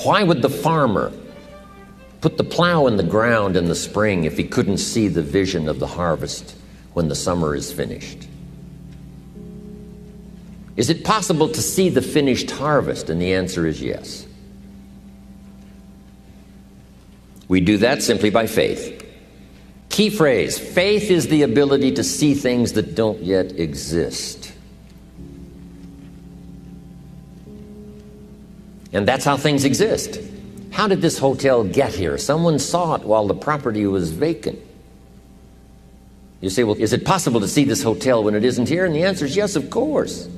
Why would the farmer put the plow in the ground in the spring if he couldn't see the vision of the harvest when the summer is finished? Is it possible to see the finished harvest? And the answer is yes. We do that simply by faith. Key phrase, faith is the ability to see things that don't yet exist. And that's how things exist. How did this hotel get here? Someone saw it while the property was vacant. You say, well, is it possible to see this hotel when it isn't here? And the answer is yes, of course.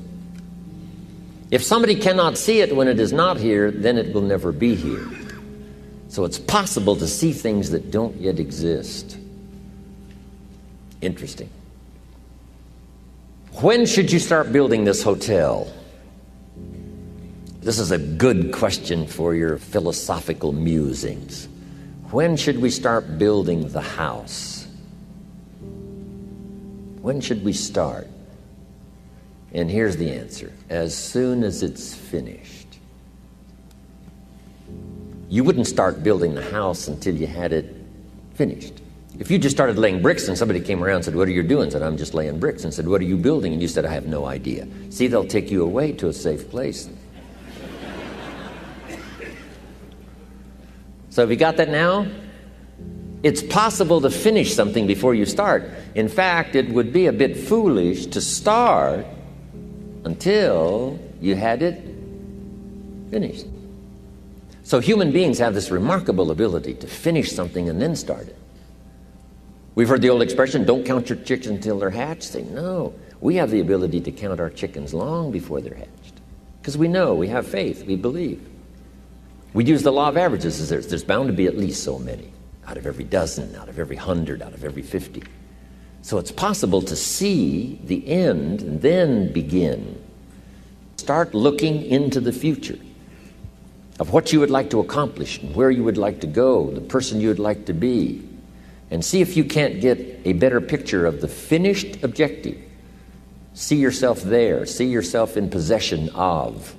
If somebody cannot see it when it is not here, then it will never be here. So it's possible to see things that don't yet exist. Interesting. When should you start building this hotel? This is a good question for your philosophical musings. When should we start building the house? When should we start? And here's the answer. As soon as it's finished. You wouldn't start building the house until you had it finished. If you just started laying bricks and somebody came around and said, what are you doing? Said, I'm just laying bricks. And said, what are you building? And you said, I have no idea. See, they'll take you away to a safe place. So have you got that now? It's possible to finish something before you start. In fact, it would be a bit foolish to start until you had it finished. So human beings have this remarkable ability to finish something and then start it. We've heard the old expression, don't count your chickens until they're hatched. Say, no, we have the ability to count our chickens long before they're hatched. Because we know, we have faith, we believe. We use the law of averages as there's bound to be at least so many. Out of every dozen, out of every 100, out of every 50. So it's possible to see the end and then begin. Start looking into the future of what you would like to accomplish and where you would like to go, the person you would like to be, and see if you can't get a better picture of the finished objective. See yourself there. See yourself in possession of.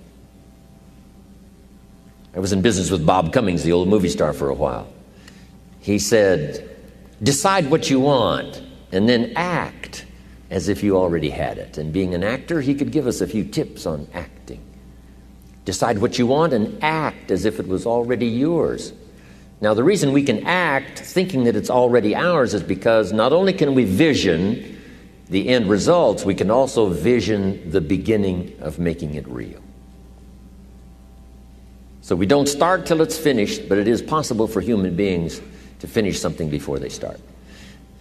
I was in business with Bob Cummings, the old movie star, for a while. He said, decide what you want and then act as if you already had it. And being an actor, he could give us a few tips on acting. Decide what you want and act as if it was already yours. Now, the reason we can act thinking that it's already ours is because not only can we vision the end results, we can also vision the beginning of making it real. So we don't start till it's finished, but it is possible for human beings to finish something before they start.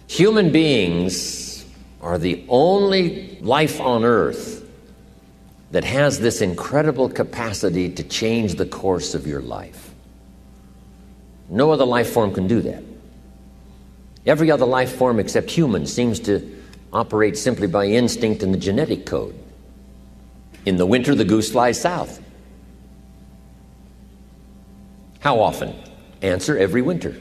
Human beings are the only life on earth that has this incredible capacity to change the course of your life. No other life form can do that. Every other life form except humans seems to operate simply by instinct and the genetic code. In the winter, the goose flies south. How often? Answer, every winter.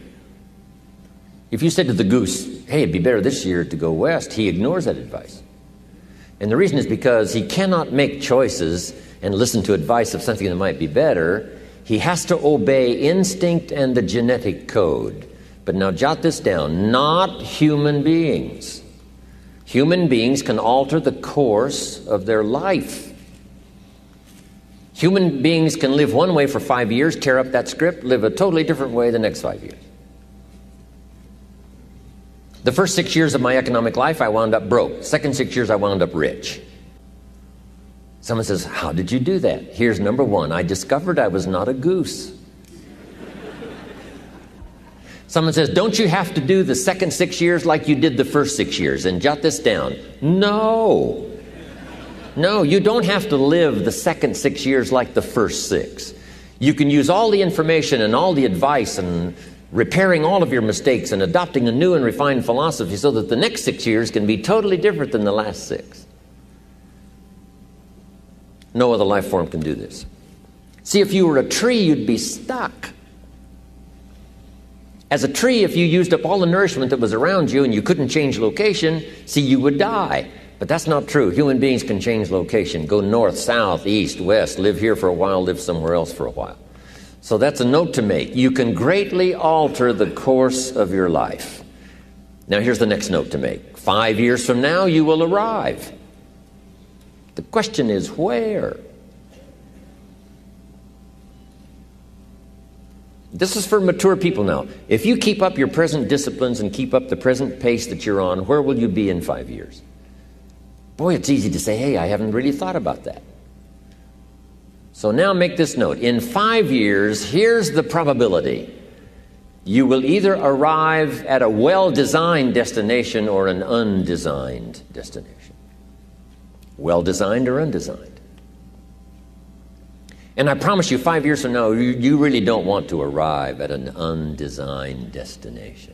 If you said to the goose, hey, it'd be better this year to go west, he ignores that advice. And the reason is because he cannot make choices and listen to advice of something that might be better. He has to obey instinct and the genetic code. But now jot this down, not human beings. Human beings can alter the course of their life. Human beings can live one way for 5 years, tear up that script, live a totally different way the next 5 years. The first 6 years of my economic life, I wound up broke. Second 6 years, I wound up rich. Someone says, how did you do that? Here's number one. I discovered I was not a goose. Someone says, don't you have to do the second 6 years like you did the first 6 years? And jot this down. No. No, you don't have to live the second 6 years like the first 6. You can use all the information and all the advice and repairing all of your mistakes and adopting a new and refined philosophy so that the next 6 years can be totally different than the last 6. No other life form can do this. See, if you were a tree, you'd be stuck. As a tree, if you used up all the nourishment that was around you and you couldn't change location, see, you would die. But that's not true. Human beings can change location, go north, south, east, west, live here for a while, live somewhere else for a while. So that's a note to make. You can greatly alter the course of your life. Now here's the next note to make. 5 years from now, you will arrive. The question is where? This is for mature people now. If you keep up your present disciplines and keep up the present pace that you're on, where will you be in 5 years? Boy, it's easy to say, hey, I haven't really thought about that. So now make this note. In 5 years, here's the probability. You will either arrive at a well-designed destination or an undesigned destination. Well-designed or undesigned. And I promise you, 5 years from now, you really don't want to arrive at an undesigned destination.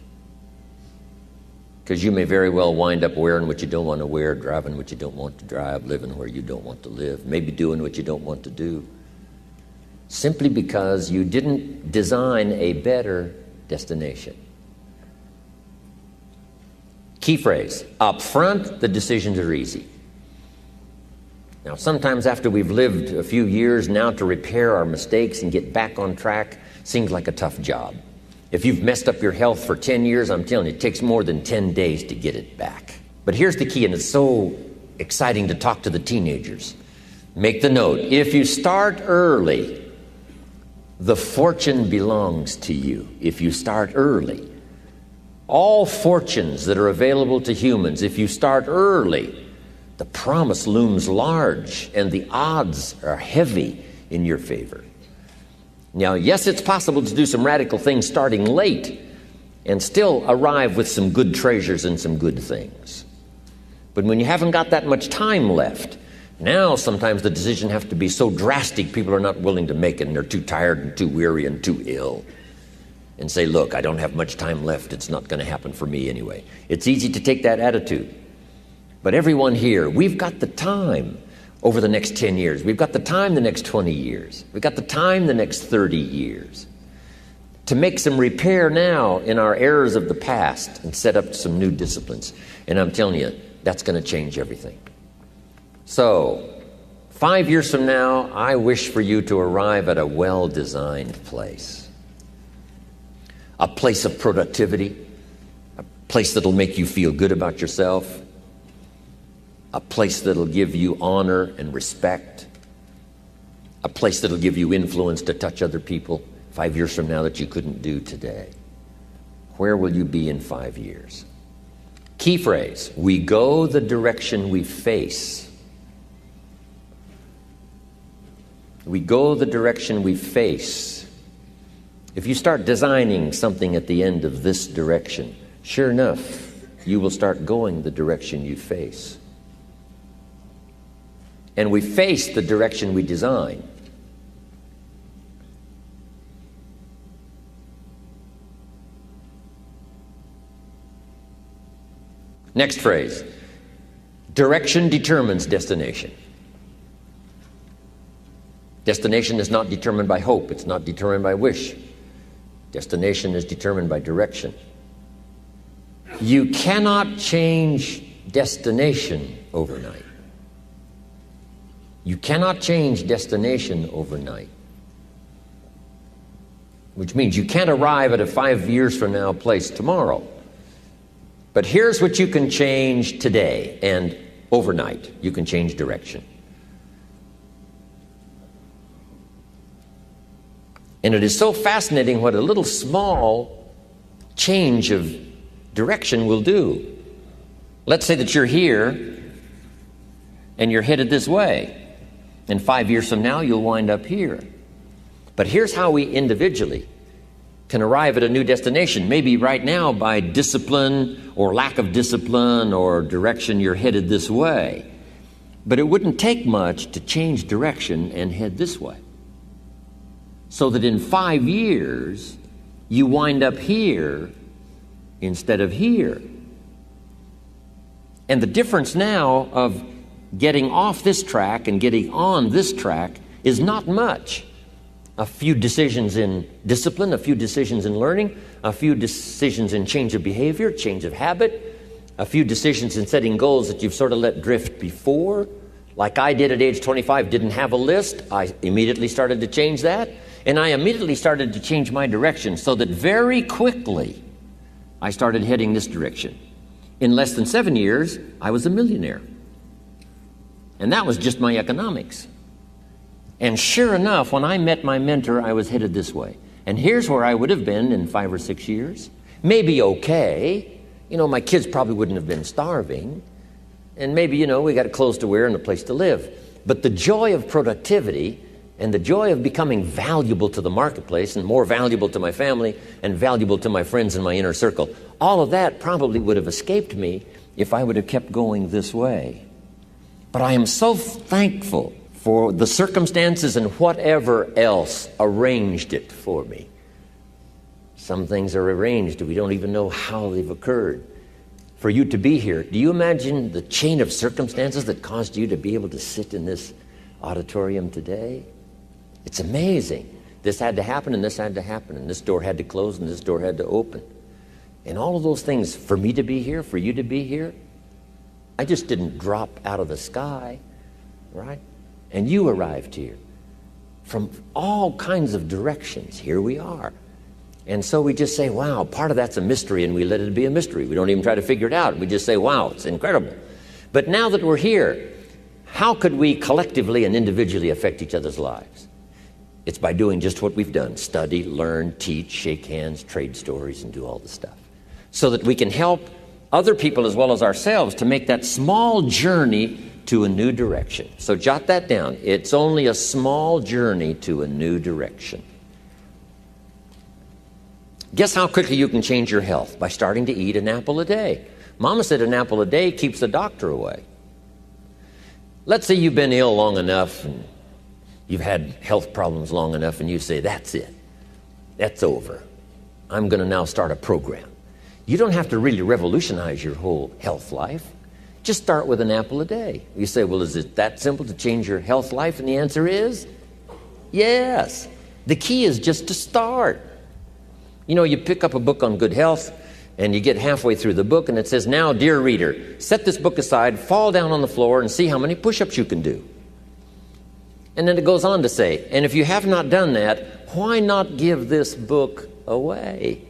Because you may very well wind up wearing what you don't want to wear, driving what you don't want to drive, living where you don't want to live, maybe doing what you don't want to do. Simply because you didn't design a better destination. Key phrase, up front, the decisions are easy. Now, sometimes after we've lived a few years, now to repair our mistakes and get back on track seems like a tough job. If you've messed up your health for 10 years, I'm telling you, it takes more than 10 days to get it back. But here's the key, and it's so exciting to talk to the teenagers. Make the note, if you start early, the fortune belongs to you. If you start early. All fortunes that are available to humans, if you start early, the promise looms large and the odds are heavy in your favor. Now, yes, it's possible to do some radical things starting late and still arrive with some good treasures and some good things. But when you haven't got that much time left, now sometimes the decision has to be so drastic people are not willing to make it and they're too tired and too weary and too ill. And say, look, I don't have much time left. It's not going to happen for me anyway. It's easy to take that attitude. But everyone here, we've got the time over the next 10 years. We've got the time the next 20 years. We've got the time the next 30 years to make some repair now in our errors of the past and set up some new disciplines. And I'm telling you, that's going to change everything. So, 5 years from now, I wish for you to arrive at a well-designed place. A place of productivity, a place that'll make you feel good about yourself, a place that'll give you honor and respect, a place that'll give you influence to touch other people 5 years from now that you couldn't do today. Where will you be in 5 years? Key phrase, we go the direction we face. We go the direction we face. If you start designing something at the end of this direction, sure enough, you will start going the direction you face. And we face the direction we design. Next phrase, direction determines destination. Destination is not determined by hope. It's not determined by wish. Destination is determined by direction. You cannot change destination overnight. You cannot change destination overnight. Which means you can't arrive at a 5 years from now place tomorrow. But here's what you can change today and overnight. You can change direction. And it is so fascinating what a little small change of direction will do. Let's say that you're here and you're headed this way. And 5 years from now, you'll wind up here. But here's how we individually can arrive at a new destination. Maybe right now by discipline or lack of discipline or direction, you're headed this way. But it wouldn't take much to change direction and head this way. So that in 5 years, you wind up here instead of here. And the difference now of getting off this track and getting on this track is not much. A few decisions in discipline, a few decisions in learning, a few decisions in change of behavior, change of habit, a few decisions in setting goals that you've sort of let drift before. Like I did at age 25, didn't have a list. I immediately started to change that. And I immediately started to change my direction so that very quickly I started heading this direction. In less than 7 years, I was a millionaire. And that was just my economics. And sure enough, when I met my mentor, I was headed this way. And here's where I would have been in 5 or 6 years. Maybe okay. My kids probably wouldn't have been starving. And maybe, we got clothes to wear and a place to live. But the joy of productivity and the joy of becoming valuable to the marketplace and more valuable to my family and valuable to my friends in my inner circle, all of that probably would have escaped me if I would have kept going this way. But I am so thankful for the circumstances and whatever else arranged it for me. Some things are arranged, we don't even know how they've occurred. For you to be here, do you imagine the chain of circumstances that caused you to be able to sit in this auditorium today? It's amazing. This had to happen, and this had to happen, and this door had to close, and this door had to open. And all of those things, for me to be here, for you to be here, I just didn't drop out of the sky, right? And you arrived here from all kinds of directions. Here we are. And so we just say, wow, part of that's a mystery, and we let it be a mystery. We don't even try to figure it out. We just say, wow, it's incredible. But now that we're here, how could we collectively and individually affect each other's lives? It's by doing just what we've done: study, learn, teach, shake hands, trade stories, and do all the stuff. So that we can help other people as well as ourselves to make that small journey to a new direction. So jot that down. It's only a small journey to a new direction. Guess how quickly you can change your health? By starting to eat an apple a day. Mama said an apple a day keeps the doctor away. Let's say you've been ill long enough and you've had health problems long enough, and you say, that's it. That's over. I'm going to now start a program. You don't have to really revolutionize your whole health life. Just start with an apple a day. You say, well, is it that simple to change your health life? And the answer is yes. The key is just to start. You pick up a book on good health, and you get halfway through the book, and it says, now, dear reader, set this book aside, fall down on the floor, and see how many push-ups you can do. And then it goes on to say, and if you have not done that, why not give this book away?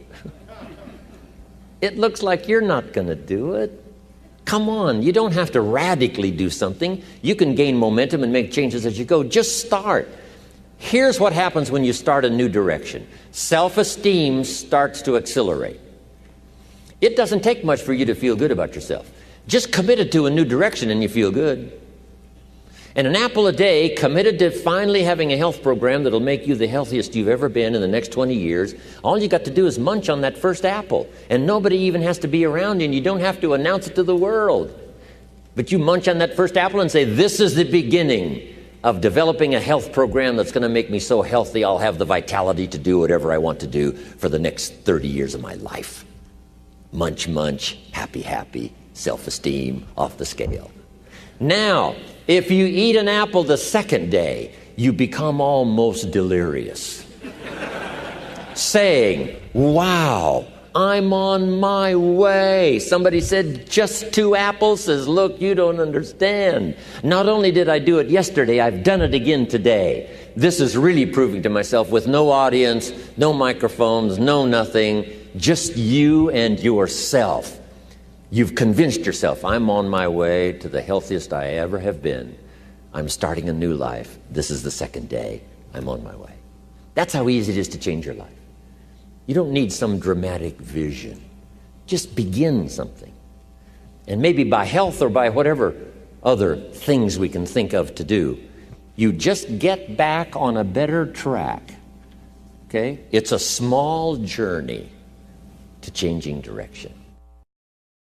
It looks like you're not going to do it. Come on, you don't have to radically do something. You can gain momentum and make changes as you go. Just start. Here's what happens when you start a new direction. Self-esteem starts to accelerate. It doesn't take much for you to feel good about yourself. Just committed to a new direction and you feel good. And an apple a day, committed to finally having a health program that'll make you the healthiest you've ever been in the next 20 years, all you got to do is munch on that first apple. And nobody even has to be around you, and you don't have to announce it to the world. But you munch on that first apple and say, this is the beginning of developing a health program that's going to make me so healthy I'll have the vitality to do whatever I want to do for the next 30 years of my life. Munch, munch, happy, happy, self-esteem off the scale. Now, if you eat an apple the second day, you become almost delirious, saying, wow, I'm on my way. Somebody said, just 2 apples? Says, look, you don't understand. Not only did I do it yesterday, I've done it again today. This is really proving to myself with no audience, no microphones, no nothing, just you and yourself. You've convinced yourself, I'm on my way to the healthiest I ever have been. I'm starting a new life. This is the second day. I'm on my way. That's how easy it is to change your life. You don't need some dramatic vision. Just begin something. And maybe by health or by whatever other things we can think of to do, you just get back on a better track. Okay? It's a small journey to changing direction.